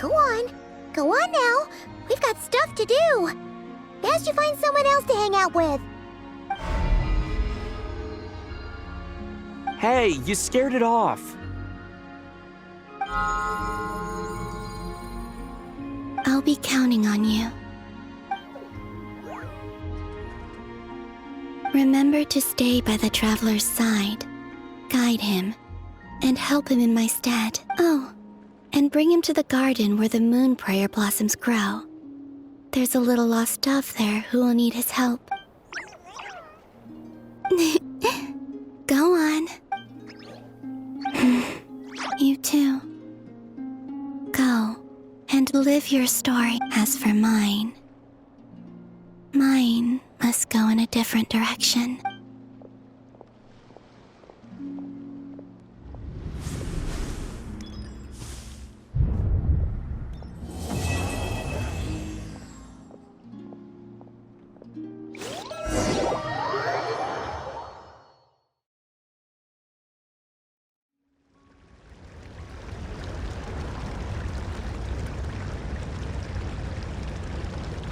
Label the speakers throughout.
Speaker 1: Go on. Go on now. We've got stuff to do. Best you find someone else to hang out with.
Speaker 2: Hey, you scared it off.
Speaker 1: I'll be counting on you. Remember to stay by the traveler's side, guide him, and help him in my stead. Oh, and bring him to the garden where the moon prayer blossoms grow. There's a little lost dove there who will need his help. Go on. You too. Go and live your story. As for mine must go in a different direction.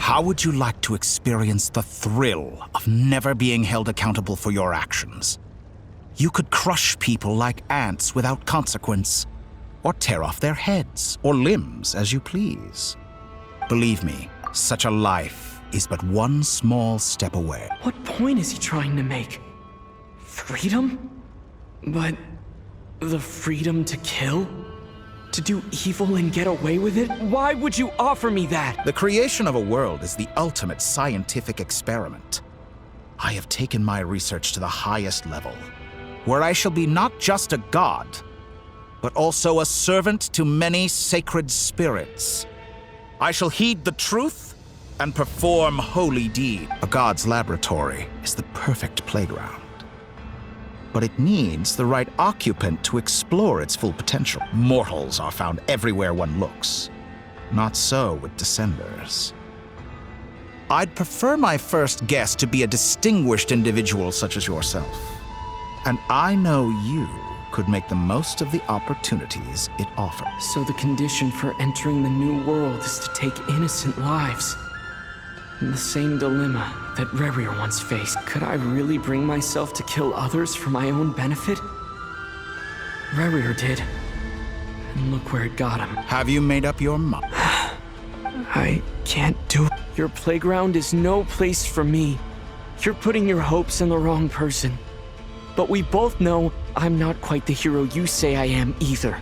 Speaker 3: How would you like to experience the thrill of never being held accountable for your actions? You could crush people like ants without consequence, or tear off their heads or limbs as you please. Believe me, such a life is but one small step away.
Speaker 2: What point is he trying to make? Freedom? But the freedom to kill? To do evil and get away with it? Why would you offer me that?
Speaker 3: The creation of a world is the ultimate scientific experiment. I have taken my research to the highest level, where I shall be not just a god, but also a servant to many sacred spirits. I shall heed the truth and perform holy deeds. A god's laboratory is the perfect playground, but it needs the right occupant to explore its full potential. Mortals are found everywhere one looks. Not so with Descenders. I'd prefer my first guest to be a distinguished individual such as yourself. And I know you could make the most of the opportunities it offers.
Speaker 2: So the condition for entering the new world is to take innocent lives. The same dilemma that Rerir once faced. Could I really bring myself to kill others for my own benefit? Rerir did. And look where it got him.
Speaker 3: Have you made up your mind?
Speaker 2: I can't do it. Your playground is no place for me. You're putting your hopes in the wrong person. But we both know I'm not quite the hero you say I am either.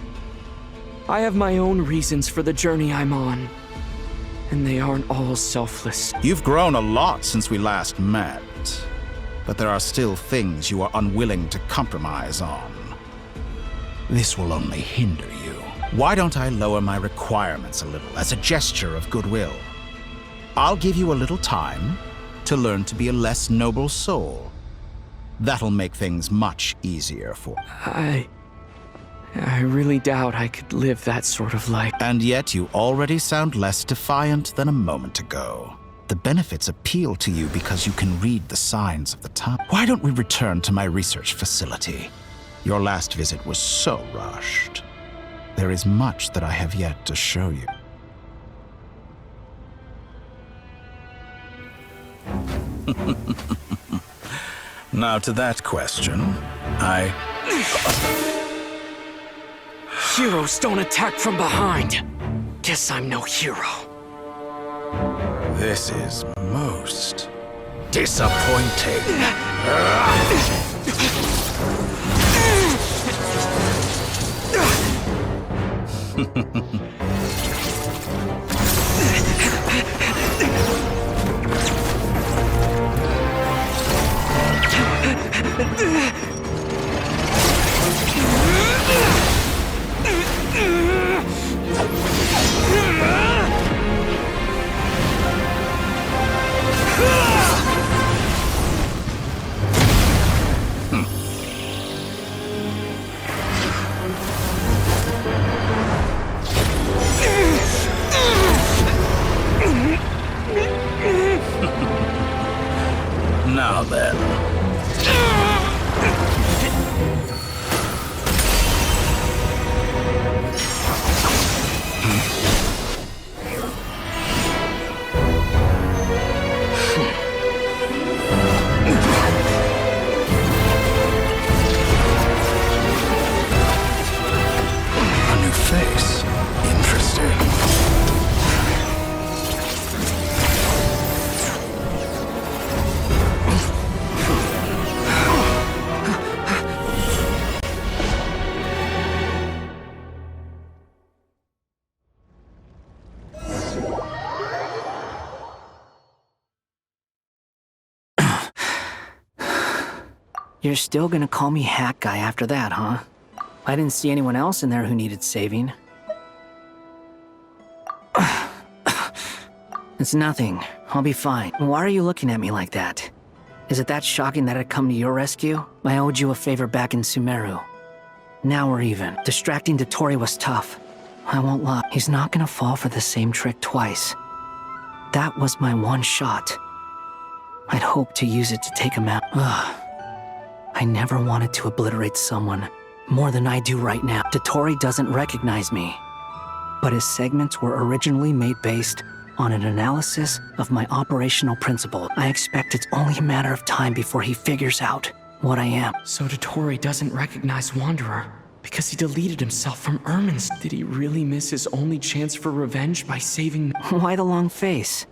Speaker 2: I have my own reasons for the journey I'm on. And they aren't all selfless.
Speaker 3: You've grown a lot since we last met, but there are still things you are unwilling to compromise on. This will only hinder you. Why don't I lower my requirements a little as a gesture of goodwill? I'll give you a little time to learn to be a less noble soul. That'll make things much easier for you.
Speaker 2: I really doubt I could live that sort of life.
Speaker 3: And yet you already sound less defiant than a moment ago. The benefits appeal to you because you can read the signs of the time. Why don't we return to my research facility? Your last visit was so rushed. There is much that I have yet to show you. Now to that question,
Speaker 2: Heroes don't attack from behind. Guess I'm no hero.
Speaker 3: This is most disappointing. Now then.
Speaker 4: face. Interesting.
Speaker 5: You're still gonna call me Hat Guy after that, huh? I didn't see anyone else in there who needed saving. It's nothing. I'll be fine. Why are you looking at me like that? Is it that shocking that I'd come to your rescue? I owed you a favor back in Sumeru. Now we're even. Distracting Dottori was tough. I won't lie. He's not gonna fall for the same trick twice. That was my one shot. I'd hoped to use it to take him out. I never wanted to obliterate someone more than I do right now. Dottori doesn't recognize me, but his segments were originally made based on an analysis of my operational principle. I expect it's only a matter of time before he figures out what I am.
Speaker 2: So Dottori doesn't recognize Wanderer because he deleted himself from Ermin's. Did he really miss his only chance for revenge by saving...
Speaker 5: Why the long face?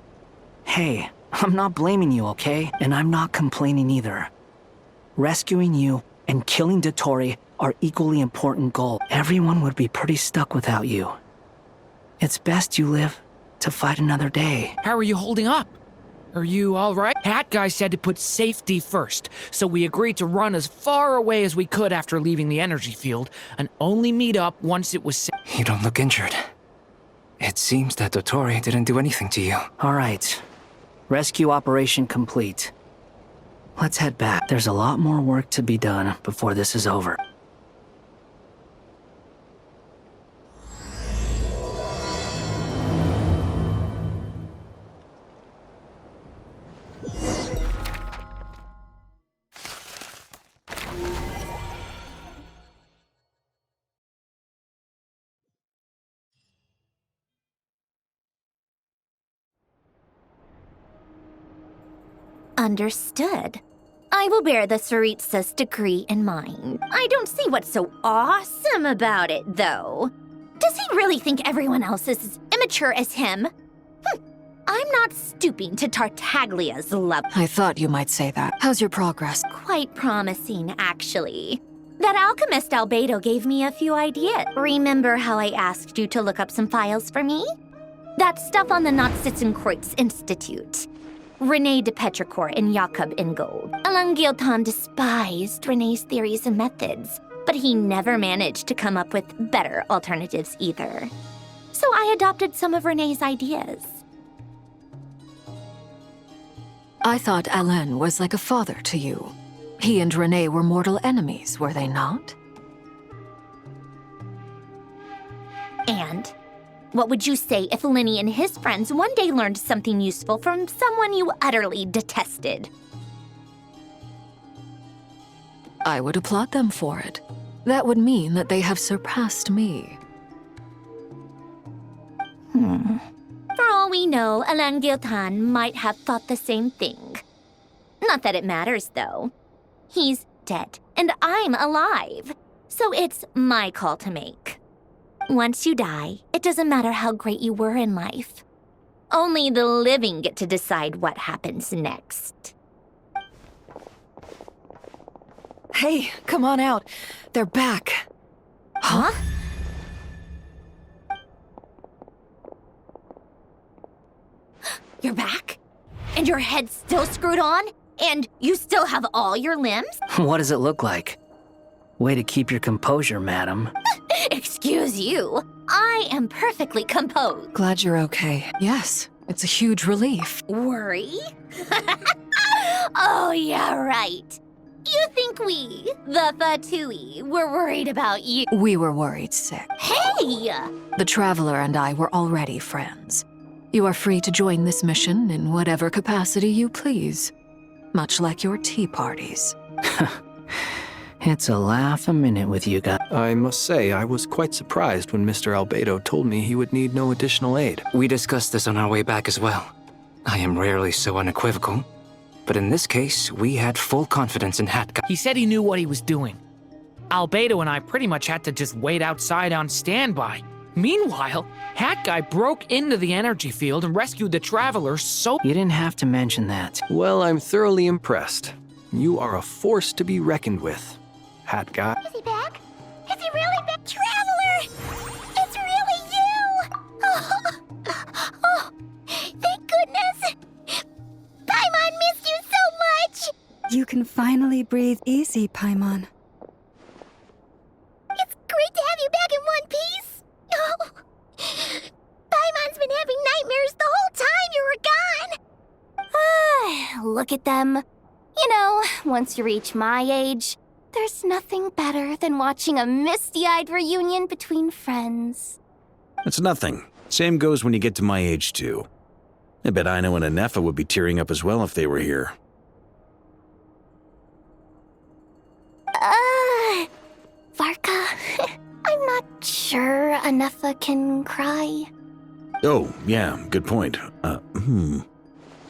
Speaker 5: Hey, I'm not blaming you, okay? And I'm not complaining either. Rescuing you and killing Dottori are equally important goals. Everyone would be pretty stuck without you. It's best you live to fight another day.
Speaker 6: How are you holding up? Are you alright? Hat Guy said to put safety first, so we agreed to run as far away as we could after leaving the energy field, and only meet up once it was safe.
Speaker 4: You don't look injured. It seems that Dottori didn't do anything to you.
Speaker 5: Alright. Rescue operation complete. Let's head back. There's a lot more work to be done before this is over.
Speaker 7: Understood. I will bear the Tsaritsa's decree in mind. I don't see what's so awesome about it, though. Does he really think everyone else is as immature as him? I'm not stooping to Tartaglia's level.
Speaker 8: I thought you might say that. How's your progress?
Speaker 7: Quite promising, actually. That alchemist Albedo gave me a few ideas. Remember how I asked you to look up some files for me? That stuff on the Nachtschitzenkreuz Institute. René de Petrichor and Jakob Ingold. Alain Guillotin despised René's theories and methods, but he never managed to come up with better alternatives either. So I adopted some of René's ideas.
Speaker 8: I thought Alain was like a father to you. He and René were mortal enemies, were they not?
Speaker 7: And what would you say if Lenny and his friends one day learned something useful from someone you utterly detested?
Speaker 8: I would applaud them for it. That would mean that they have surpassed me.
Speaker 7: For all we know, Alain Guillotin might have thought the same thing. Not that it matters, though. He's dead, and I'm alive. So it's my call to make. Once you die, it doesn't matter how great you were in life. Only the living get to decide what happens next.
Speaker 8: Hey, come on out. They're back.
Speaker 7: Huh? You're back? And your head's still screwed on? And you still have all your limbs?
Speaker 5: What does it look like? Way to keep your composure, madam.
Speaker 7: Excuse you. I am perfectly composed.
Speaker 8: Glad you're okay. Yes, it's a huge relief.
Speaker 7: Worry? Oh, yeah, right. You think we, the Fatui, were worried about you?
Speaker 8: We were worried sick.
Speaker 7: Hey!
Speaker 8: The Traveler and I were already friends. You are free to join this mission in whatever capacity you please. Much like your tea parties.
Speaker 5: It's a laugh a minute with you guys.
Speaker 9: I must say, I was quite surprised when Mr. Albedo told me he would need no additional aid.
Speaker 4: We discussed this on our way back as well. I am rarely so unequivocal, but in this case, we had full confidence in Hat Guy.
Speaker 6: He said he knew what he was doing. Albedo and I pretty much had to just wait outside on standby. Meanwhile, Hat Guy broke into the energy field and rescued the traveler so...
Speaker 5: You didn't have to mention that.
Speaker 9: Well, I'm thoroughly impressed. You are a force to be reckoned with, Hat Guy.
Speaker 7: Is he back? Is he really back? Traveler! It's really you! Oh, thank goodness! Paimon missed you so much!
Speaker 10: You can finally breathe easy, Paimon.
Speaker 7: It's great to have you back in one piece! Oh, Paimon's been having nightmares the whole time you were gone! Look at them. You know, once you reach my age, there's nothing better than watching a misty-eyed reunion between friends.
Speaker 11: It's nothing. Same goes when you get to my age, too. I bet Aino and Anefa would be tearing up as well if they were here.
Speaker 7: Varka, I'm not sure Anefa can cry.
Speaker 11: Oh, yeah, good point.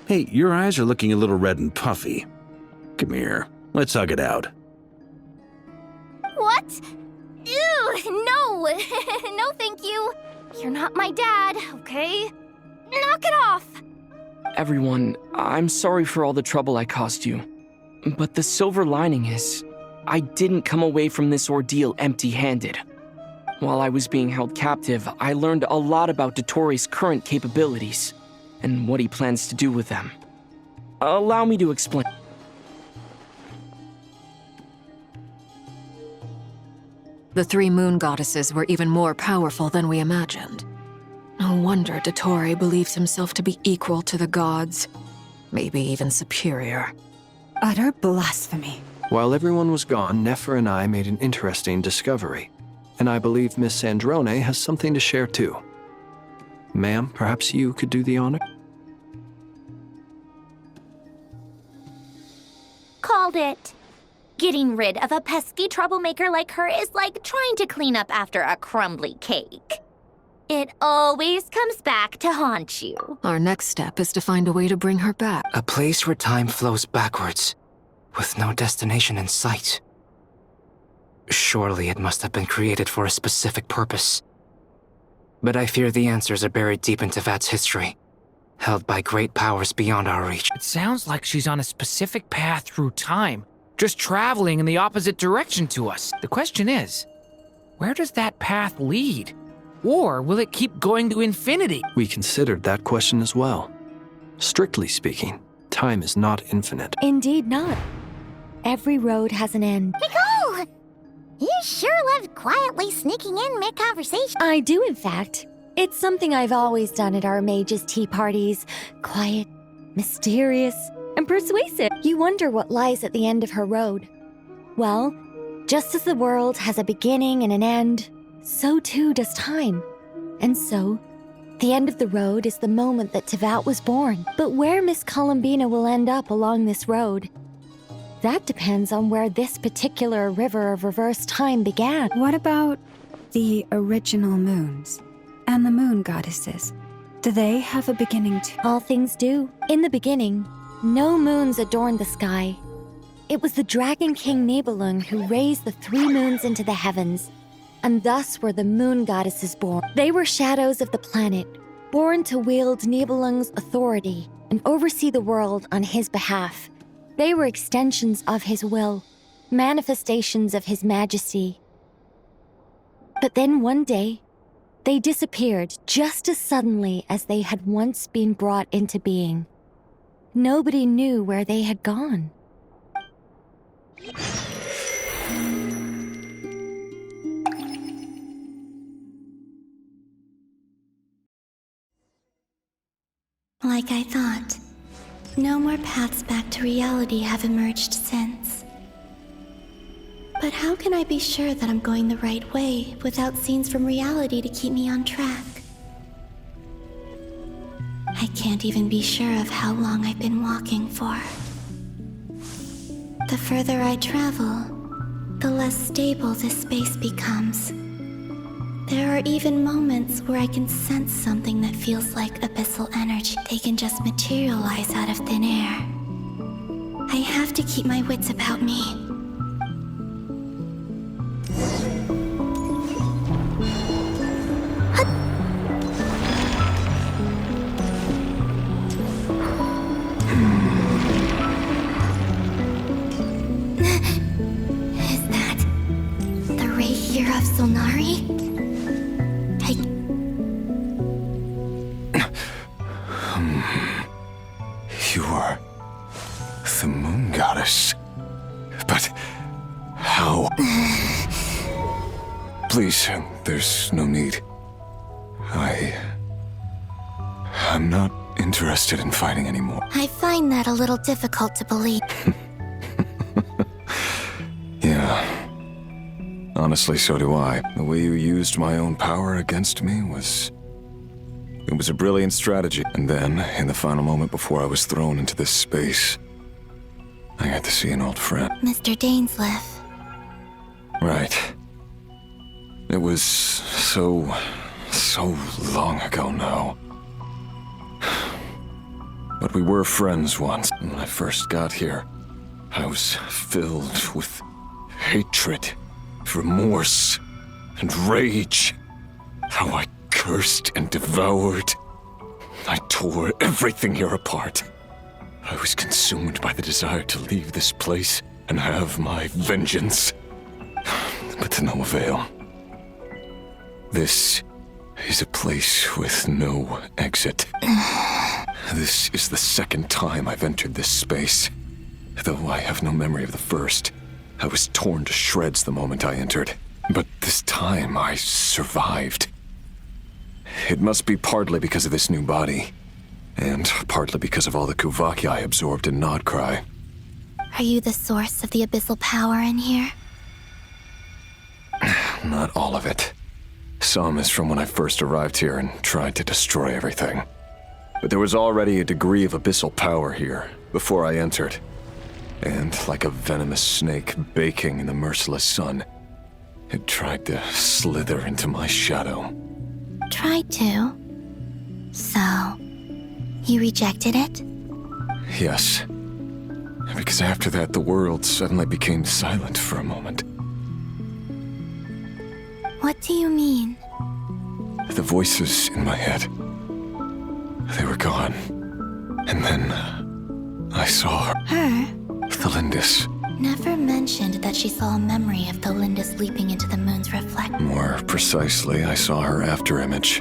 Speaker 11: Hey, your eyes are looking a little red and puffy. Come here, let's hug it out.
Speaker 7: What? Ew, no! No, thank you. You're not my dad, okay? Knock it off!
Speaker 2: Everyone, I'm sorry for all the trouble I caused you. But the silver lining is, I didn't come away from this ordeal empty-handed. While I was being held captive, I learned a lot about Dottoro's current capabilities, and what he plans to do with them. Allow me to explain.
Speaker 8: The three moon goddesses were even more powerful than we imagined. No wonder Dottore believes himself to be equal to the gods, maybe even superior.
Speaker 10: Utter blasphemy.
Speaker 9: While everyone was gone, Nefer and I made an interesting discovery, and I believe Miss Sandrone has something to share too. Ma'am, perhaps you could do the honor?
Speaker 7: Called it. Getting rid of a pesky troublemaker like her is like trying to clean up after a crumbly cake. It always comes back to haunt you.
Speaker 8: Our next step is to find a way to bring her back.
Speaker 4: A place where time flows backwards, with no destination in sight. Surely it must have been created for a specific purpose. But I fear the answers are buried deep in Tevat's history, held by great powers beyond our reach.
Speaker 6: It sounds like she's on a specific path through time, just traveling in the opposite direction to us. The question is, where does that path lead? Or will it keep going to infinity?
Speaker 9: We considered that question as well. Strictly speaking, time is not infinite.
Speaker 12: Indeed not. Every road has an end.
Speaker 7: Nicole! You sure loved quietly sneaking in mid-conversation.
Speaker 12: I do, in fact. It's something I've always done at our mages' tea parties. Quiet, mysterious, and persuasive. You wonder what lies at the end of her road. Well, just as the world has a beginning and an end, so too does time. And so, the end of the road is the moment that Tevat was born. But where Miss Columbina will end up along this road, that depends on where this particular river of reverse time began.
Speaker 10: What about the original moons and the moon goddesses? Do they have a beginning too?
Speaker 12: All things do. In the beginning, no moons adorned the sky. It was the Dragon King Nibelung who raised the three moons into the heavens, and thus were the moon goddesses born. They were shadows of the planet, born to wield Nibelung's authority and oversee the world on his behalf. They were extensions of his will, manifestations of his majesty. But then one day, they disappeared just as suddenly as they had once been brought into being. Nobody knew where they had gone.
Speaker 1: Like I thought, no more paths back to reality have emerged since. But how can I be sure that I'm going the right way without scenes from reality to keep me on track? I can't even be sure of how long I've been walking for. The further I travel, the less stable this space becomes. There are even moments where I can sense something that feels like abyssal energy. They can just materialize out of thin air. I have to keep my wits about me.
Speaker 13: Please, there's no need. I'm not interested in fighting anymore.
Speaker 1: I find that a little difficult to believe.
Speaker 13: Yeah. Honestly, so do I. The way you used my own power against me was... It was a brilliant strategy. And then, in the final moment before I was thrown into this space, I got to see an old friend.
Speaker 1: Mr. Dainsleif.
Speaker 13: Right. It was so long ago now. But we were friends once. When I first got here, I was filled with hatred, remorse, and rage. How I cursed and devoured. I tore everything here apart. I was consumed by the desire to leave this place and have my vengeance. But to no avail. This is a place with no exit. This is the second time I've entered this space. Though I have no memory of the first. I was torn to shreds the moment I entered. But this time I survived. It must be partly because of this new body. And partly because of all the Kuvaki I absorbed in Nodcry.
Speaker 1: Are you the source of the abyssal power in here?
Speaker 13: Not all of it. Some is from when I first arrived here and tried to destroy everything. But there was already a degree of abyssal power here before I entered. And like a venomous snake baking in the merciless sun, it tried to slither into my shadow.
Speaker 1: Tried to? So, you rejected it?
Speaker 13: Yes. Because after that, the world suddenly became silent for a moment.
Speaker 1: What do you mean?
Speaker 13: The voices in my head, they were gone. And then, I saw her.
Speaker 1: Her?
Speaker 13: Thalindis.
Speaker 1: Never mentioned that she saw a memory of Thalindis leaping into the moon's reflect.
Speaker 13: More precisely, I saw her afterimage.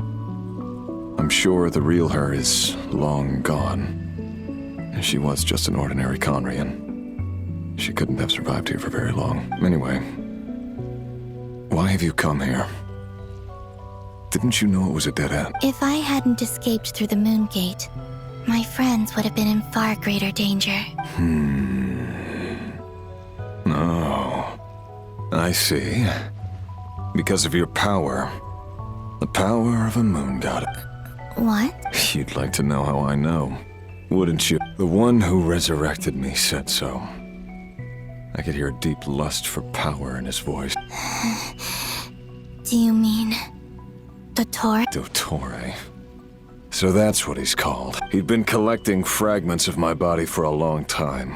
Speaker 13: I'm sure the real her is long gone. She was just an ordinary Conrian. She couldn't have survived here for very long. Anyway, why have you come here? Didn't you know it was a dead end?
Speaker 1: If I hadn't escaped through the moon gate, my friends would have been in far greater danger.
Speaker 13: Oh, I see. Because of your power. The power of a moon god.
Speaker 1: What?
Speaker 13: You'd like to know how I know, wouldn't you? The one who resurrected me said so. I could hear a deep lust for power in his voice.
Speaker 1: Do you mean... Dottore?
Speaker 13: Dottore. So that's what he's called. He'd been collecting fragments of my body for a long time.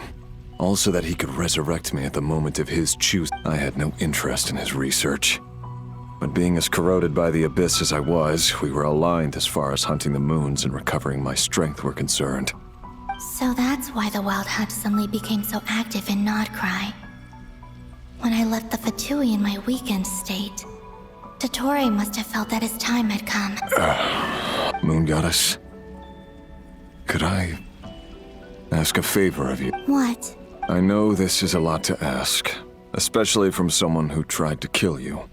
Speaker 13: Also that he could resurrect me at the moment of his choose. I had no interest in his research. But being as corroded by the abyss as I was, we were aligned as far as hunting the moons and recovering my strength were concerned.
Speaker 1: So that's why the Wild Hunt suddenly became so active in Nodcry. When I left the Fatui in my weakened state, Dottore must have felt that his time had come.
Speaker 13: Moon Goddess, could I ask a favor of you?
Speaker 1: What?
Speaker 13: I know this is a lot to ask, especially from someone who tried to kill you.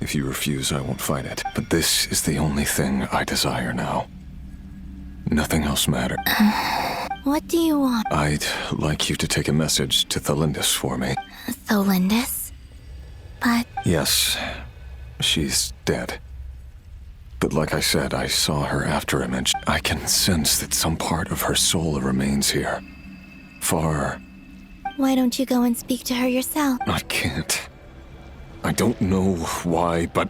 Speaker 13: If you refuse, I won't fight it. But this is the only thing I desire now. Nothing else matters.
Speaker 1: What do you want?
Speaker 13: I'd like you to take a message to Thalindis for me.
Speaker 1: Thalindis? But...
Speaker 13: Yes, she's dead. But like I said, I saw her afterimage. I can sense that some part of her soul remains here. Far...
Speaker 1: Why don't you go and speak to her yourself?
Speaker 13: I can't. I don't know why, but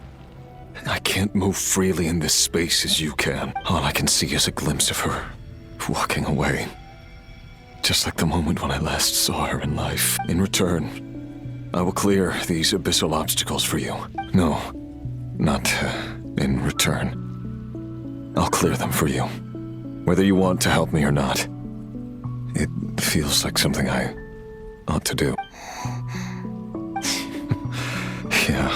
Speaker 13: I can't move freely in this space as you can. All I can see is a glimpse of her, walking away. Just like the moment when I last saw her in life. In return, I will clear these abyssal obstacles for you. No, not in return. I'll clear them for you. Whether you want to help me or not. It feels like something I ought to do. Yeah.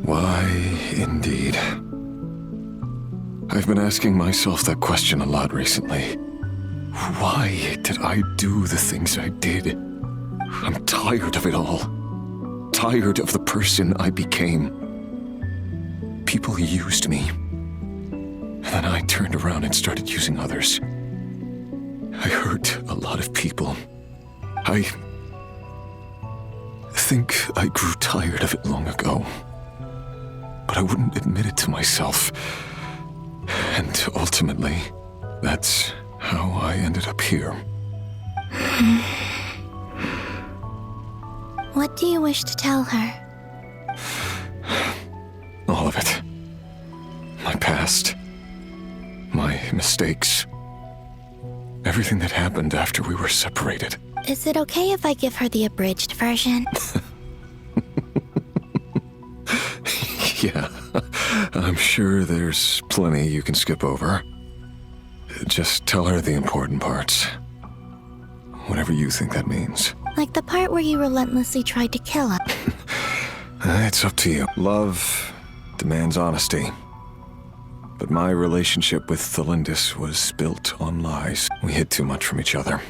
Speaker 13: Why, indeed. I've been asking myself that question a lot recently. Why did I do the things I did? I'm tired of it all. tired of the person I became. People used me. And then I turned around and started using others. I hurt a lot of people. I think I grew tired of it long ago. But I wouldn't admit it to myself. And ultimately, that's how I ended up here.
Speaker 1: What do you wish to tell her?
Speaker 13: All of it. My past. My mistakes. Everything that happened after we were separated.
Speaker 1: Is it okay if I give her the abridged version?
Speaker 13: Yeah, I'm sure there's plenty you can skip over. Just tell her the important parts. Whatever you think that means.
Speaker 1: Like the part where you relentlessly tried to kill him.
Speaker 13: It's up to you. Love demands honesty. But my relationship with Thelindis was built on lies. We hid too much from each other.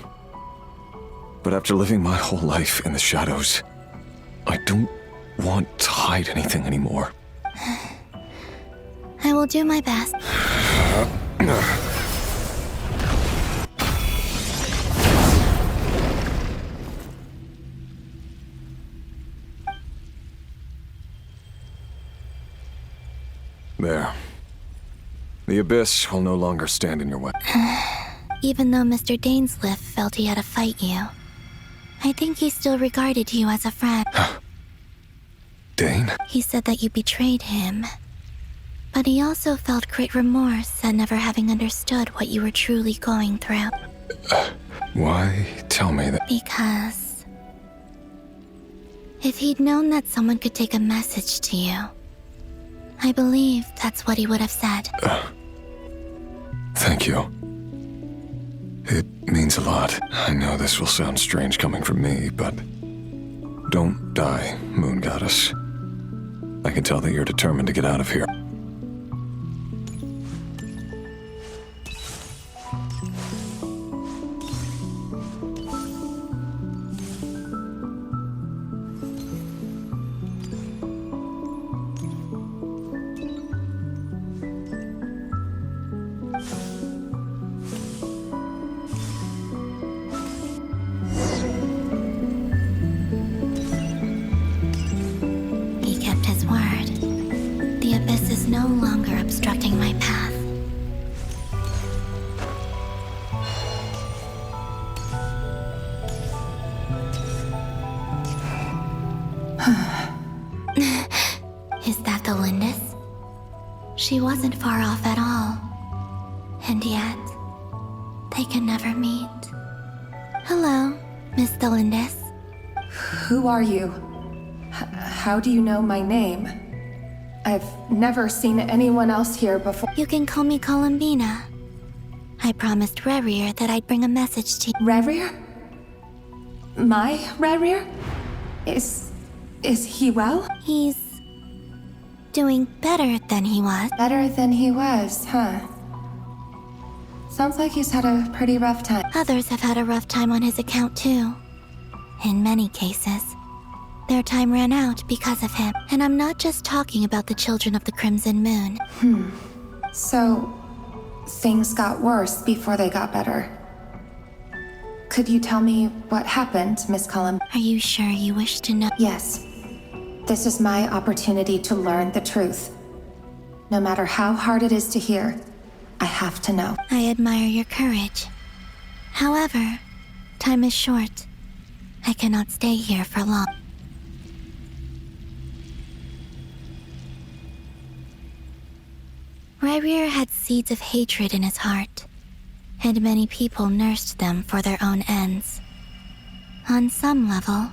Speaker 13: But after living my whole life in the shadows, I don't want to hide anything anymore.
Speaker 1: I will do my best.
Speaker 13: There. The Abyss will no longer stand in your way.
Speaker 1: Even though Mr. Dainsliff felt he had to fight you, I think he still regarded you as a friend.
Speaker 13: Dane?
Speaker 1: He said that you betrayed him. But he also felt great remorse at never having understood what you were truly going through.
Speaker 13: Why tell me that?
Speaker 1: Because if he'd known that someone could take a message to you, I believe that's what he would have said.
Speaker 13: Thank you. It means a lot. I know this will sound strange coming from me, but don't die, Moon Goddess. I can tell that you're determined to get out of here.
Speaker 1: He kept his word. The Abyss is no longer obstructing my path. Is that the Lindis? She wasn't far off at all. And yet, they can never meet. Hello, Miss Thelindis.
Speaker 14: Who are you? How do you know my name? I've never seen anyone else here before.
Speaker 1: You can call me Columbina. I promised Rerir that I'd bring a message to you.
Speaker 14: Rerir? My Rerir? Is he well?
Speaker 1: He's doing better than he was.
Speaker 14: Better than he was, huh? Sounds like he's had a pretty rough time.
Speaker 1: Others have had a rough time on his account too. In many cases, their time ran out because of him. And I'm not just talking about the children of the Crimson Moon.
Speaker 14: So, things got worse before they got better. Could you tell me what happened, Miss Cullum?
Speaker 1: Are you sure you wish to know?
Speaker 14: Yes. This is my opportunity to learn the truth. No matter how hard it is to hear, I have to know.
Speaker 1: I admire your courage. However, time is short. I cannot stay here for long. Rerir had seeds of hatred in his heart, and many people nursed them for their own ends. On some level,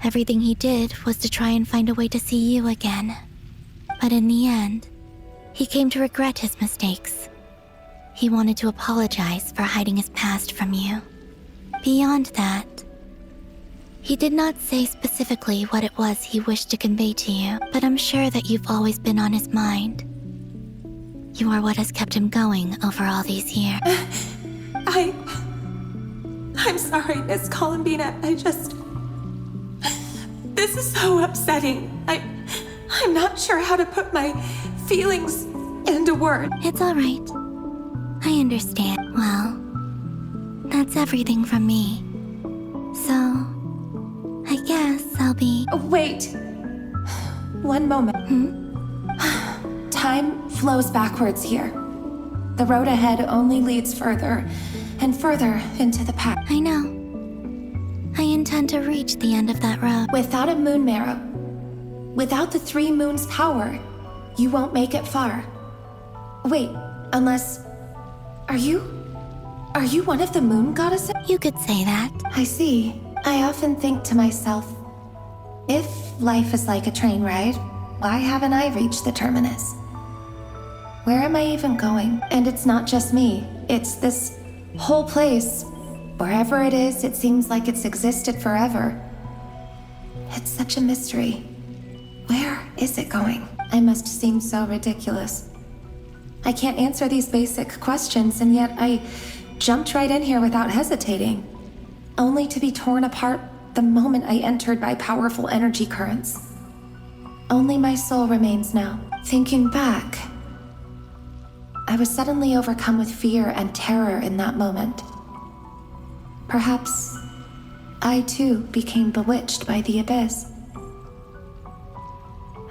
Speaker 1: everything he did was to try and find a way to see you again. But in the end, he came to regret his mistakes. He wanted to apologize for hiding his past from you. Beyond that, he did not say specifically what it was he wished to convey to you, but I'm sure that you've always been on his mind. You are what has kept him going over all these years.
Speaker 14: I'm sorry, Miss Columbina. This is so upsetting. I'm not sure how to put my feelings into words.
Speaker 1: It's all right. I understand. Well, that's everything from me. So, I guess I'll be...
Speaker 14: Wait. One moment. Time flows backwards here. The road ahead only leads further and further into the past.
Speaker 1: I know. I intend to reach the end of that road.
Speaker 14: Without a moon marrow, without the 3 moons' power, you won't make it far. Wait, unless... Are you one of the moon goddesses?
Speaker 1: You could say that.
Speaker 14: I see. I often think to myself, if life is like a train ride, why haven't I reached the terminus? Where am I even going? And it's not just me. It's this whole place. Wherever it is, it seems like it's existed forever. It's such a mystery. Where is it going? I must seem so ridiculous. I can't answer these basic questions, and yet I jumped right in here without hesitating, only to be torn apart the moment I entered by powerful energy currents. Only my soul remains now. Thinking back, I was suddenly overcome with fear and terror in that moment. Perhaps I too became bewitched by the abyss.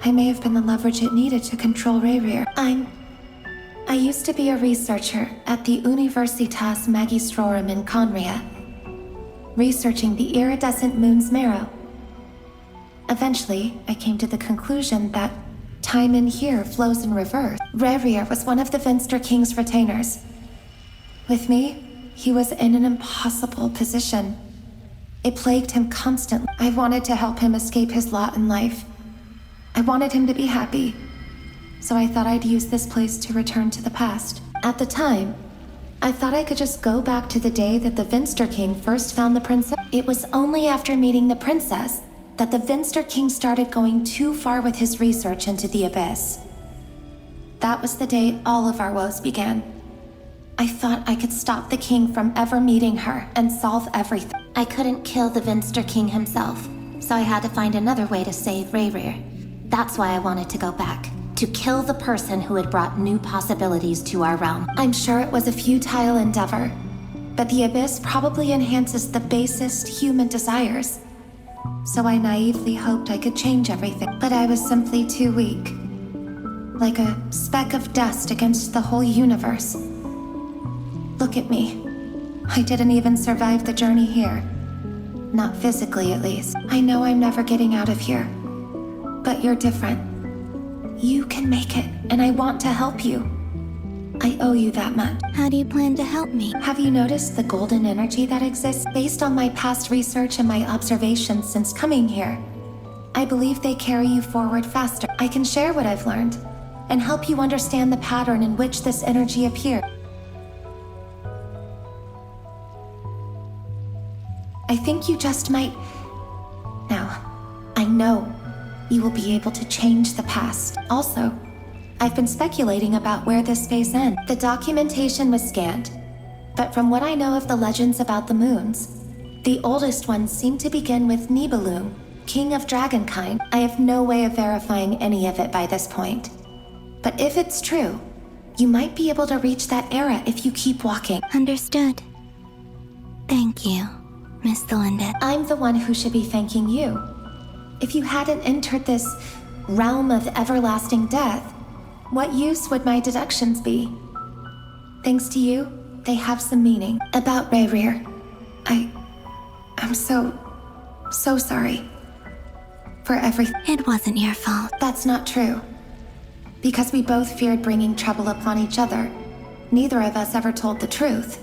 Speaker 14: I may have been the leverage it needed to control Rayrir. I used to be a researcher at the Universitas Magistrorum in Conria, researching the iridescent moon's marrow. Eventually, I came to the conclusion that time in here flows in reverse. Rayrir was one of the Finster King's retainers. With me, he was in an impossible position. It plagued him constantly. I wanted to help him escape his lot in life. I wanted him to be happy. So I thought I'd use this place to return to the past. At the time, I thought I could just go back to the day that the Vinster King first found the princess. It was only after meeting the princess that the Vinster King started going too far with his research into the abyss. That was the day all of our woes began. I thought I could stop the king from ever meeting her and solve everything. I couldn't kill the Vinster King himself, so I had to find another way to save Rayrir. That's why I wanted to go back. To kill the person who had brought new possibilities to our realm. I'm sure it was a futile endeavor, but the abyss probably enhances the basest human desires. So I naively hoped I could change everything, but I was simply too weak. Like a speck of dust against the whole universe. Look at me. I didn't even survive the journey here. Not physically, at least. I know I'm never getting out of here, but you're different. You can make it, and I want to help you. I owe you that much.
Speaker 1: How do you plan to help me?
Speaker 14: Have you noticed the golden energy that exists? Based on my past research and my observations since coming here, I believe they carry you forward faster. I can share what I've learned, and help you understand the pattern in which this energy appears. I think you just might... Now, I know you will be able to change the past. Also, I've been speculating about where this space ends. The documentation was scanned, but from what I know of the legends about the moons, the oldest ones seem to begin with Nibelung, king of dragonkind. I have no way of verifying any of it by this point. But if it's true, you might be able to reach that era if you keep walking.
Speaker 1: Understood. Thank you, Miss Thalindit.
Speaker 14: I'm the one who should be thanking you. If you hadn't entered this realm of everlasting death, what use would my deductions be? Thanks to you, they have some meaning. About Rayrir, I'm so sorry for everything.
Speaker 1: It wasn't your fault.
Speaker 14: That's not true. Because we both feared bringing trouble upon each other, neither of us ever told the truth.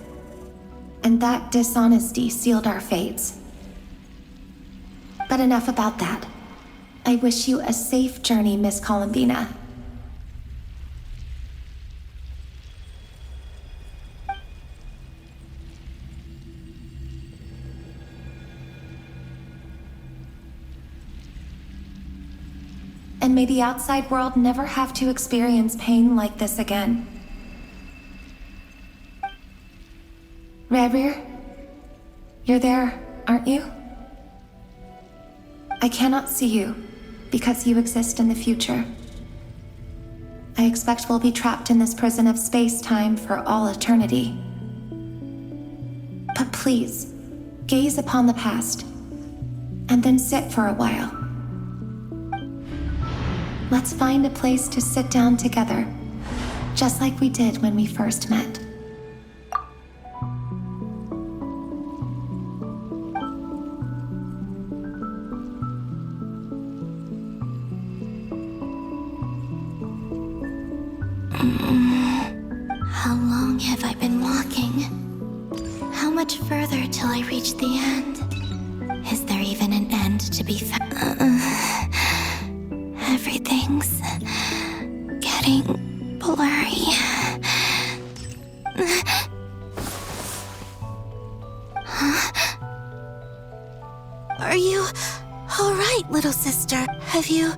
Speaker 14: And that dishonesty sealed our fates. But enough about that. I wish you a safe journey, Miss Columbina. And may the outside world never have to experience pain like this again. Rayrir, you're there, aren't you? I cannot see you because you exist in the future. I expect we'll be trapped in this prison of space-time for all eternity. But please, gaze upon the past, and then sit for a while. Let's find a place to sit down together, just like we did when we first met.
Speaker 1: How long have I been walking? How much further till I reach the end? Is there even an end to be found? Everything's getting blurry. Are you all right, little sister? Have you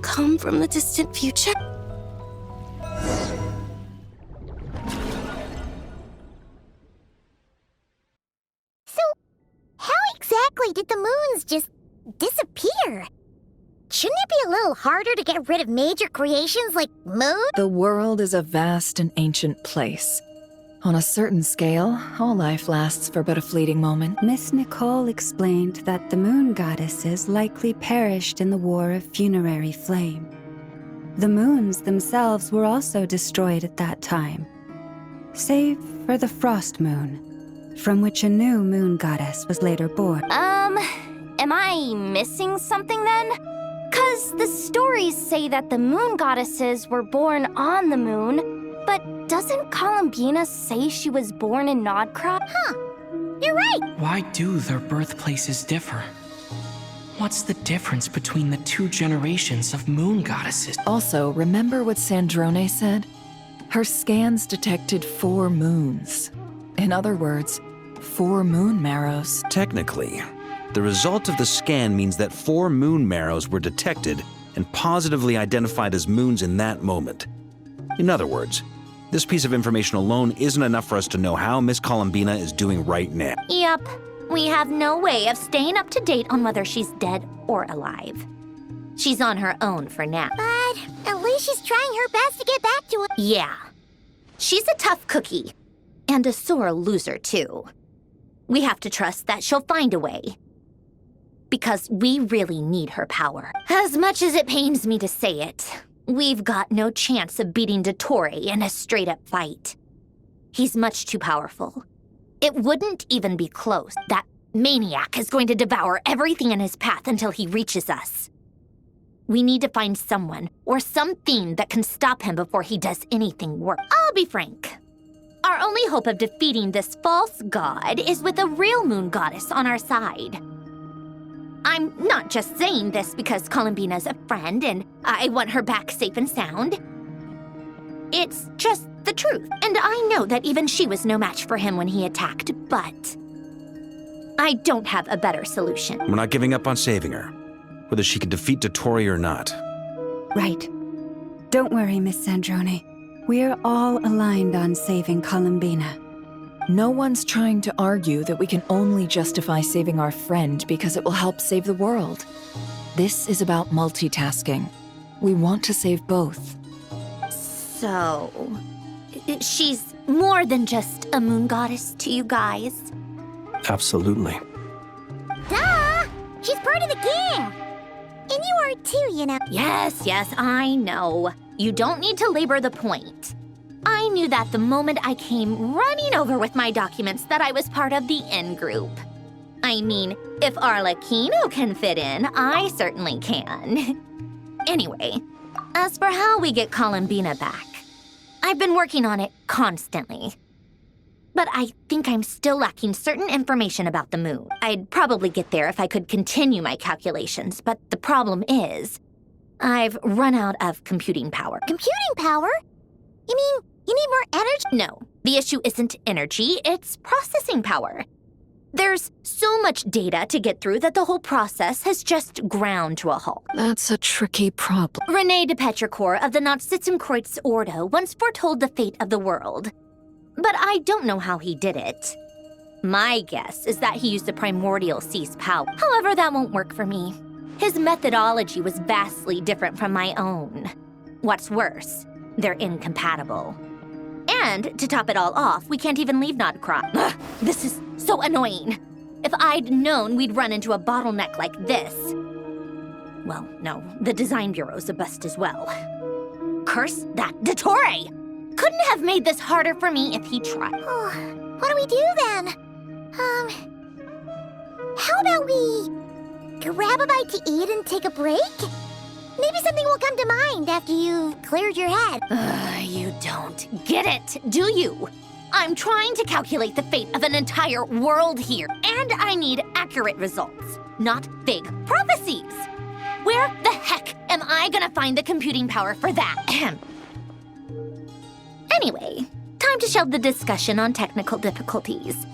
Speaker 1: come from the distant future?
Speaker 15: Did the moons just disappear? Shouldn't it be a little harder to get rid of major creations like moon?
Speaker 16: The world is a vast and ancient place. On a certain scale, all life lasts for but a fleeting moment.
Speaker 10: Miss Nicole explained that the moon goddesses likely perished in the War of Funerary Flame. The moons themselves were also destroyed at that time, save for the Frost Moon, from which a new moon goddess was later born.
Speaker 7: Am I missing something then? 'Cause the stories say that the moon goddesses were born on the moon, but doesn't Columbina say she was born in Nodcroft?
Speaker 15: Huh, you're right.
Speaker 2: Why do their birthplaces differ? What's the difference between the two generations of moon goddesses?
Speaker 16: Also, remember what Sandrone said? Her scans detected 4 moons. In other words, 4 moon marrows.
Speaker 17: Technically, the result of the scan means that 4 moon marrows were detected and positively identified as moons in that moment. In other words, this piece of information alone isn't enough for us to know how Miss Columbina is doing right now.
Speaker 7: Yep. We have no way of staying up to date on whether she's dead or alive. She's on her own for now.
Speaker 15: But at least she's trying her best to get back to it.
Speaker 7: Yeah. She's a tough cookie. And a sore loser, too. We have to trust that she'll find a way. Because we really need her power. As much as it pains me to say it, we've got no chance of beating Dottore in a straight-up fight. He's much too powerful. It wouldn't even be close. That maniac is going to devour everything in his path until he reaches us. We need to find someone or something that can stop him before he does anything worse. I'll be frank. Our only hope of defeating this false god is with a real moon goddess on our side. I'm not just saying this because Columbina's a friend and I want her back safe and sound. It's just the truth, and I know that even she was no match for him when he attacked, but I don't have a better solution.
Speaker 17: We're not giving up on saving her, whether she can defeat Dottore or not.
Speaker 10: Right. Don't worry, Miss Sandrone. We're all aligned on saving Columbina.
Speaker 16: No one's trying to argue that we can only justify saving our friend because it will help save the world. This is about multitasking. We want to save both.
Speaker 7: So, she's more than just a moon goddess to you guys?
Speaker 9: Absolutely.
Speaker 15: Duh! She's part of the gang! And you are too, you know.
Speaker 7: Yes, I know. You don't need to labor the point. I knew that the moment I came running over with my documents that I was part of the in-group. I mean, if Arlecchino can fit in, I certainly can. Anyway, as for how we get Columbina back, I've been working on it constantly. But I think I'm still lacking certain information about the moon. I'd probably get there if I could continue my calculations, but the problem is, I've run out of computing power.
Speaker 15: Computing power? You mean you need more energy?
Speaker 7: No, the issue isn't energy, it's processing power. There's so much data to get through that the whole process has just ground to a halt.
Speaker 8: That's a tricky problem.
Speaker 7: René de Petrichor of the Nazissenkreuz Ordo once foretold the fate of the world. But I don't know how he did it. My guess is that he used the primordial sea's power. However, that won't work for me. His methodology was vastly different from my own. What's worse, they're incompatible. And to top it all off, we can't even leave Nodcross. Ugh, this is so annoying. If I'd known we'd run into a bottleneck like this. Well, no, the design bureau's a bust as well. Curse that Dottore! Couldn't have made this harder for me if he tried.
Speaker 15: Oh, what do we do then? How about we grab a bite to eat and take a break? Maybe something will come to mind after you've cleared your head.
Speaker 7: You don't get it, do you? I'm trying to calculate the fate of an entire world here, and I need accurate results, not vague prophecies. Where the heck am I gonna find the computing power for that? Anyway, time to shelve the discussion on technical difficulties.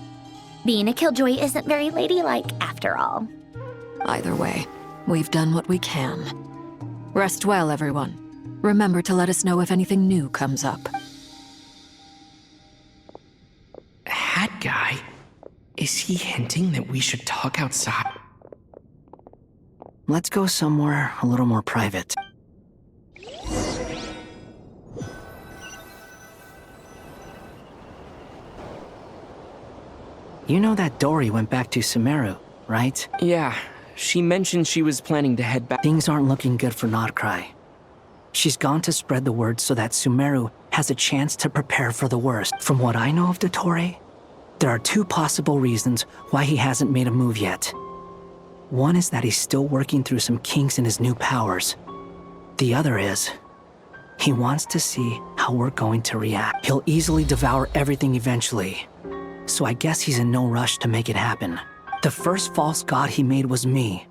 Speaker 7: Being a killjoy isn't very ladylike, after all.
Speaker 8: Either way, we've done what we can. Rest well, everyone. Remember to let us know if anything new comes up.
Speaker 2: Hat guy? Is he hinting that we should talk outside?
Speaker 5: Let's go somewhere a little more private. You know that Dory went back to Sumeru, right?
Speaker 2: Yeah, she mentioned she was planning to head back.
Speaker 5: Things aren't looking good for Nodcry. She's gone to spread the word so that Sumeru has a chance to prepare for the worst. From what I know of Dottore, there are two possible reasons why he hasn't made a move yet. One is that he's still working through some kinks in his new powers. The other is, he wants to see how we're going to react. He'll easily devour everything eventually, so I guess he's in no rush to make it happen. The first false god he made was me.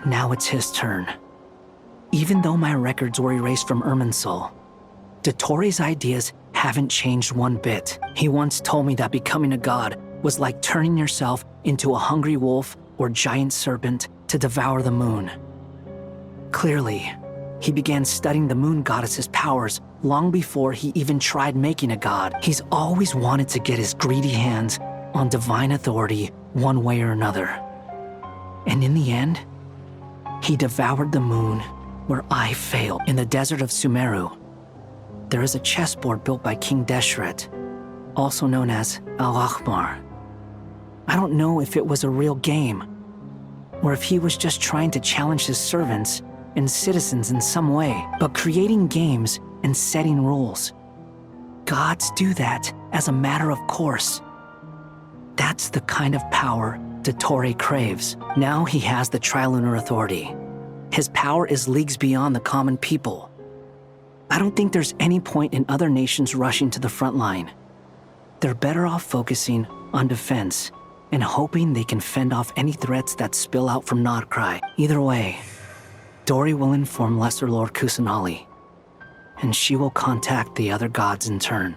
Speaker 5: Now it's his turn. Even though my records were erased from Irminsul, Dottore's ideas haven't changed one bit. He once told me that becoming a god was like turning yourself into a hungry wolf or giant serpent to devour the moon. Clearly, he began studying the moon goddess's powers long before he even tried making a god. He's always wanted to get his greedy hands on divine authority one way or another. And in the end, he devoured the moon where I failed. In the desert of Sumeru, there is a chessboard built by King Deshret, also known as Al-Ahmar. I don't know if it was a real game, or if he was just trying to challenge his servants and citizens in some way, but creating games and setting rules. Gods do that as a matter of course. That's the kind of power Dottore craves. Now he has the Trilunar Authority. His power is leagues beyond the common people. I don't think there's any point in other nations rushing to the front line. They're better off focusing on defense and hoping they can fend off any threats that spill out from Nodcry. Either way, Dory will inform Lesser Lord Kusanali, and she will contact the other gods in turn.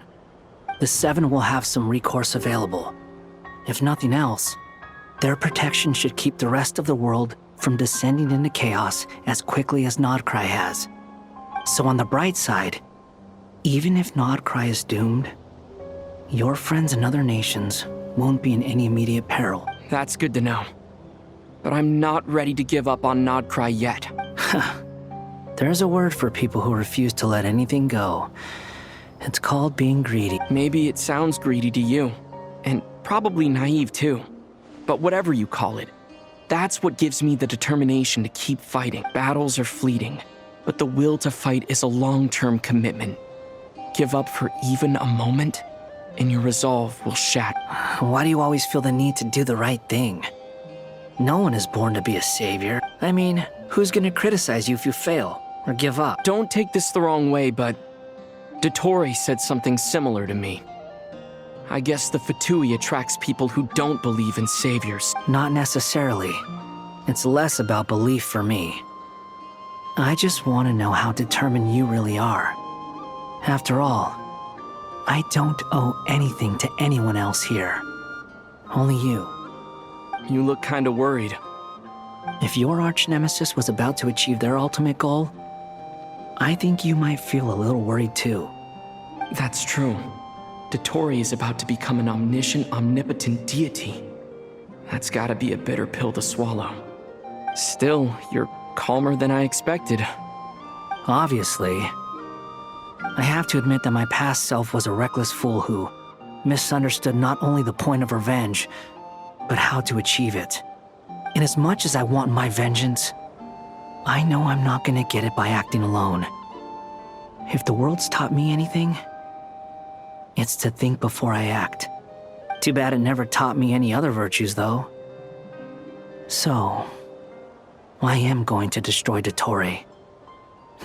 Speaker 5: The Seven will have some recourse available. If nothing else, their protection should keep the rest of the world from descending into chaos as quickly as Nodcry has. So on the bright side, even if Nodcry is doomed, your friends in other nations won't be in any immediate peril.
Speaker 2: That's good to know. But I'm not ready to give up on Nodcry yet.
Speaker 5: There's a word for people who refuse to let anything go. It's called being greedy.
Speaker 2: Maybe it sounds greedy to you, and probably naive too. But whatever you call it, that's what gives me the determination to keep fighting. Battles are fleeting, but the will to fight is a long-term commitment. Give up for even a moment, and your resolve will shatter.
Speaker 5: Why do you always feel the need to do the right thing? No one is born to be a savior. I mean, who's gonna criticize you if you fail or give up?
Speaker 2: Don't take this the wrong way, but Dottore said something similar to me. I guess the Fatui attracts people who don't believe in saviors.
Speaker 5: Not necessarily. It's less about belief for me. I just want to know how determined you really are. After all, I don't owe anything to anyone else here. Only you.
Speaker 2: You look kinda worried.
Speaker 5: If your arch-nemesis was about to achieve their ultimate goal, I think you might feel a little worried too.
Speaker 2: That's true. Dottore is about to become an omniscient, omnipotent deity. That's gotta be a bitter pill to swallow. Still, you're calmer than I expected.
Speaker 5: Obviously. I have to admit that my past self was a reckless fool who misunderstood not only the point of revenge, but how to achieve it. And as much as I want my vengeance, I know I'm not gonna get it by acting alone. If the world's taught me anything, it's to think before I act. Too bad it never taught me any other virtues, though. So, I am going to destroy Dottore,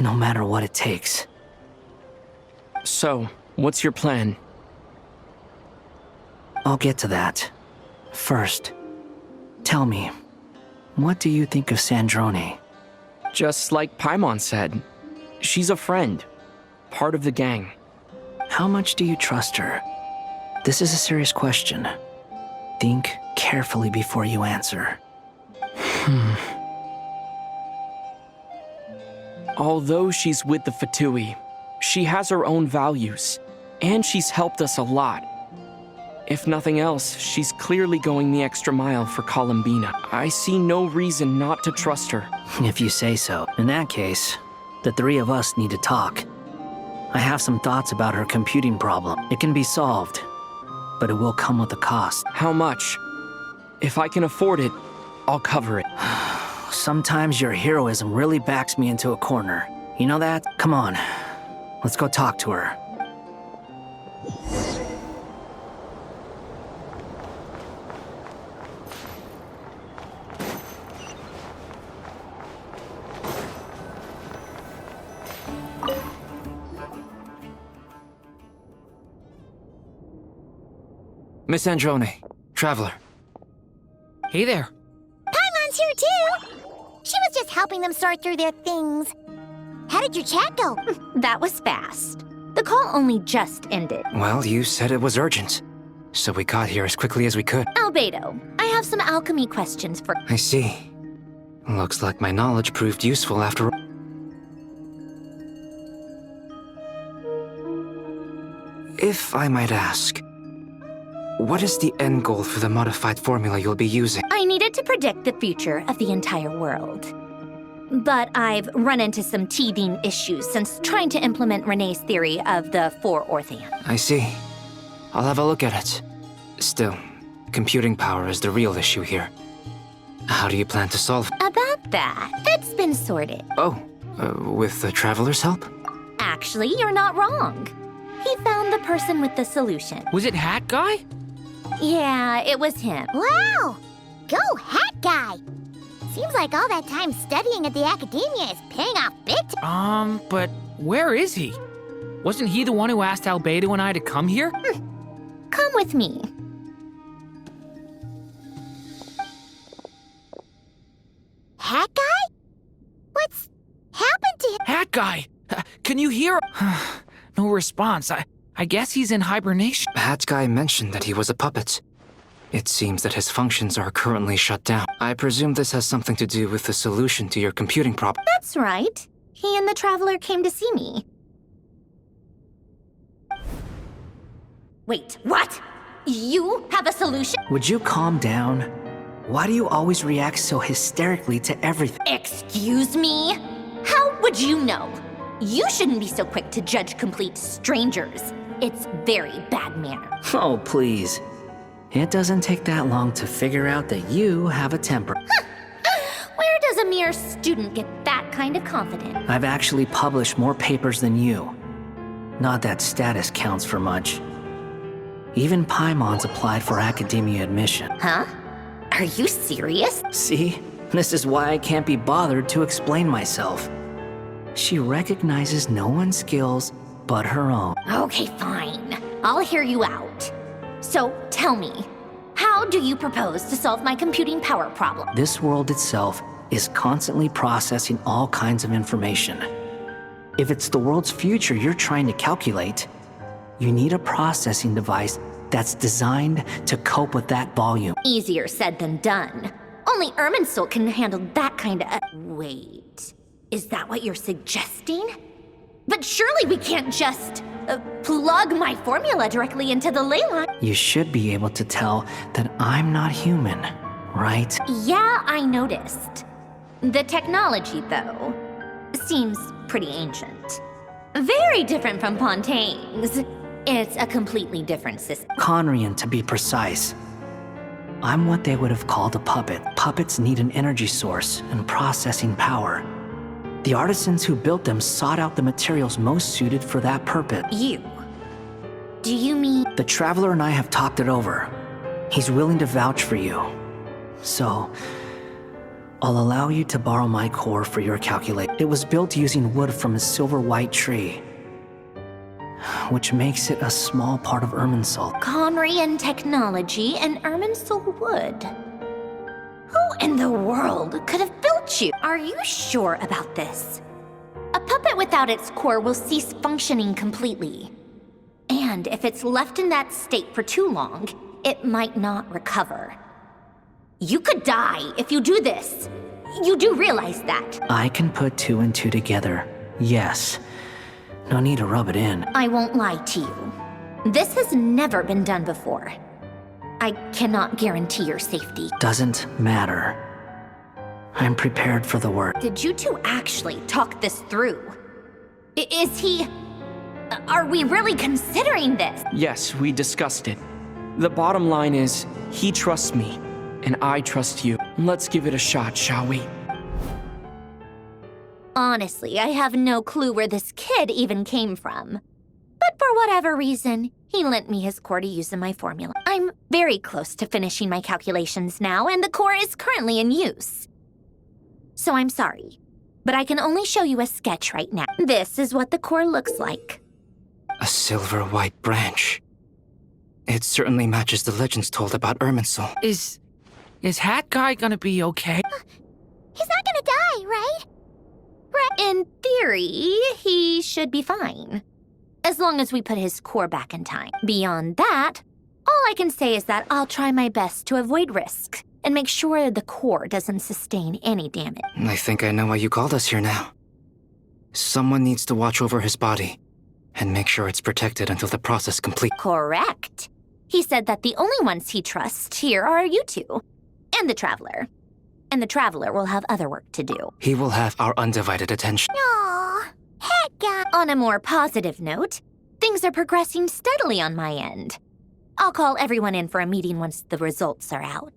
Speaker 5: no matter what it takes.
Speaker 2: So, what's your plan?
Speaker 5: I'll get to that. First, tell me, what do you think of Sandrone?
Speaker 2: Just like Paimon said, she's a friend, part of the gang.
Speaker 5: How much do you trust her? This is a serious question. Think carefully before you answer.
Speaker 2: Although she's with the Fatui, she has her own values, and she's helped us a lot. If nothing else, she's clearly going the extra mile for Columbina. I see no reason not to trust her.
Speaker 5: If you say so. In that case, the three of us need to talk. I have some thoughts about her computing problem. It can be solved, but it will come with a cost.
Speaker 2: How much? If I can afford it, I'll cover it.
Speaker 5: Sometimes your heroism really backs me into a corner. You know that? Come on, let's go talk to her.
Speaker 4: Miss Androne, Traveler.
Speaker 6: Hey there.
Speaker 15: Paimon's here too! She was just helping them sort through their things. How did your chat go?
Speaker 7: That was fast. The call only just ended.
Speaker 4: Well, you said it was urgent, so we got here as quickly as we could.
Speaker 7: Albedo, I have some alchemy questions for...
Speaker 4: I see. Looks like my knowledge proved useful after all. If I might ask, what is the end goal for the modified formula you'll be using?
Speaker 7: I needed to predict the future of the entire world. But I've run into some teething issues since trying to implement Renee's theory of the 4 Orthan.
Speaker 4: I see. I'll have a look at it. Still, computing power is the real issue here. How do you plan to solve it?
Speaker 7: About that, that's been sorted.
Speaker 4: Oh, with the Traveler's help?
Speaker 7: Actually, you're not wrong. He found the person with the solution.
Speaker 6: Was it Hat Guy?
Speaker 7: Yeah, it was him.
Speaker 15: Wow! Go Hat Guy! Seems like all that time studying at the academia is paying off big time.
Speaker 6: But where is he? Wasn't he the one who asked Albedo and I to come here?
Speaker 7: Come with me.
Speaker 15: Hat Guy? What's happened to him?
Speaker 6: Hat Guy! Can you hear? No response. I guess he's in hibernation.
Speaker 4: Hat Guy mentioned that he was a puppet. It seems that his functions are currently shut down. I presume this has something to do with the solution to your computing problem.
Speaker 7: That's right. He and the Traveler came to see me. Wait, what? You have a solution?
Speaker 5: Would you calm down? Why do you always react so hysterically to everything?
Speaker 7: Excuse me? How would you know? You shouldn't be so quick to judge complete strangers. It's very bad manner.
Speaker 5: Oh, please. It doesn't take that long to figure out that you have a temper.
Speaker 7: Where does a mere student get that kind of confidence?
Speaker 5: I've actually published more papers than you. Not that status counts for much. Even Paimon's applied for academia admission.
Speaker 7: Huh? Are you serious?
Speaker 5: See? This is why I can't be bothered to explain myself. She recognizes no one's skills but her own.
Speaker 7: Okay, fine. I'll hear you out. So, tell me, how do you propose to solve my computing power problem?
Speaker 5: This world itself is constantly processing all kinds of information. If it's the world's future you're trying to calculate, you need a processing device that's designed to cope with that volume.
Speaker 7: Easier said than done. Only Irminsul can handle that kind of... Wait, is that what you're suggesting? But surely we can't just plug my formula directly into the ley line.
Speaker 5: You should be able to tell that I'm not human, right?
Speaker 7: Yeah, I noticed. The technology, though, seems pretty ancient. Very different from Pontaine's. It's a completely different system.
Speaker 5: Conrian, to be precise. I'm what they would have called a puppet. Puppets need an energy source and processing power. The artisans who built them sought out the materials most suited for that purpose.
Speaker 7: You? Do you mean?
Speaker 5: The Traveler and I have talked it over. He's willing to vouch for you. So, I'll allow you to borrow my core for your calculate. It was built using wood from a silver white tree, which makes it a small part of Irminsul.
Speaker 7: Conrian technology and Irminsul wood. Who in the world could have built you? Are you sure about this? A puppet without its core will cease functioning completely. And if it's left in that state for too long, it might not recover. You could die if you do this. You do realize that.
Speaker 5: I can put 2 and 2 together, yes. No need to rub it in.
Speaker 7: I won't lie to you. This has never been done before. I cannot guarantee your safety.
Speaker 5: Doesn't matter. I'm prepared for the work.
Speaker 7: Did you two actually talk this through? Is he... Are we really considering this?
Speaker 2: Yes, we discussed it. The bottom line is, he trusts me, and I trust you. Let's give it a shot, shall we?
Speaker 7: Honestly, I have no clue where this kid even came from. But for whatever reason, he lent me his core to use in my formula. I'm very close to finishing my calculations now, and the core is currently in use. So I'm sorry, but I can only show you a sketch right now. This is what the core looks like.
Speaker 4: A silver white branch. It certainly matches the legends told about Irminsul.
Speaker 6: Is Hat Guy gonna be okay?
Speaker 15: He's not gonna die, right?
Speaker 7: In theory, he should be fine. As long as we put his core back in time. Beyond that, all I can say is that I'll try my best to avoid risk and make sure the core doesn't sustain any damage.
Speaker 4: I think I know why you called us here now. Someone needs to watch over his body and make sure it's protected until the process complete.
Speaker 7: Correct. He said that the only ones he trusts here are you two, and the Traveler. And the Traveler will have other work to do.
Speaker 4: He will have our undivided attention.
Speaker 15: Aww, Hat Guy.
Speaker 7: On a more positive note, things are progressing steadily on my end. I'll call everyone in for a meeting once the results are out.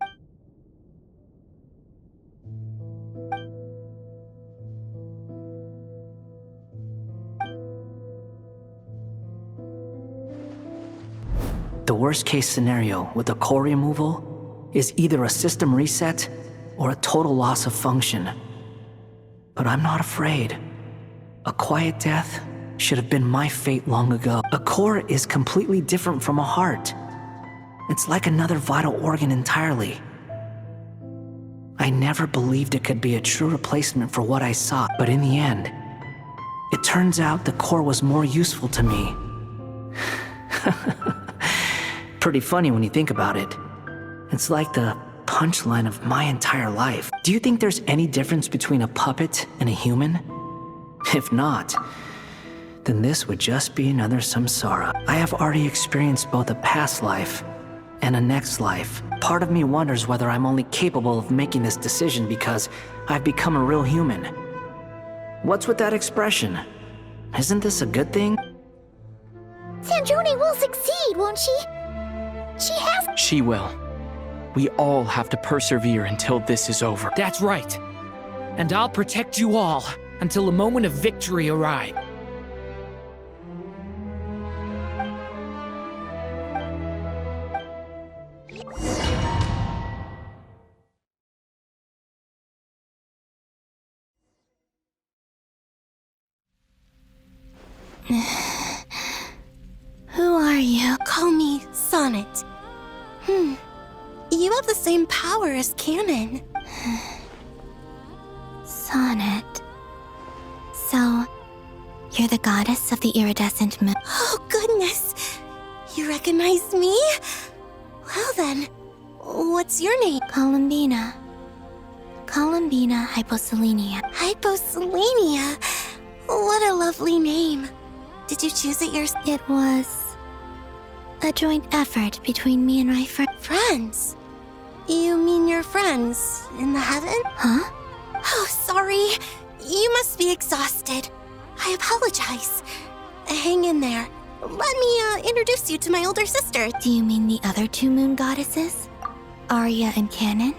Speaker 5: The worst case scenario with the core removal is either a system reset or a total loss of function. But I'm not afraid. A quiet death should have been my fate long ago. A core is completely different from a heart. It's like another vital organ entirely. I never believed it could be a true replacement for what I saw, but in the end, it turns out the core was more useful to me. Pretty funny when you think about it. It's like the punchline of my entire life. Do you think there's any difference between a puppet and a human? If not, then this would just be another samsara. I have already experienced both a past life and a next life. Part of me wonders whether I'm only capable of making this decision because I've become a real human. What's with that expression? Isn't this a good thing?
Speaker 15: Sandrone will succeed, won't she? She has...
Speaker 2: She will. We all have to persevere until this is over.
Speaker 6: That's right. And I'll protect you all until the moment of victory arrives.
Speaker 1: Who are you?
Speaker 18: Call me Sonnet. You have the same power as Canon.
Speaker 1: Sonnet. So, you're the goddess of the iridescent moon.
Speaker 18: Oh, goodness. You recognize me? Well then, what's your name?
Speaker 1: Columbina. Columbina Hyposelenia.
Speaker 18: Hyposelenia. What a lovely name. Did you choose it yourself?
Speaker 1: It was a joint effort between me and my friends.
Speaker 18: Friends? You mean your friends in the heaven?
Speaker 1: Huh?
Speaker 18: Oh, sorry. You must be exhausted. I apologize. Hang in there. Let me introduce you to my older sister.
Speaker 1: Do you mean the other two moon goddesses? Arya and Canon?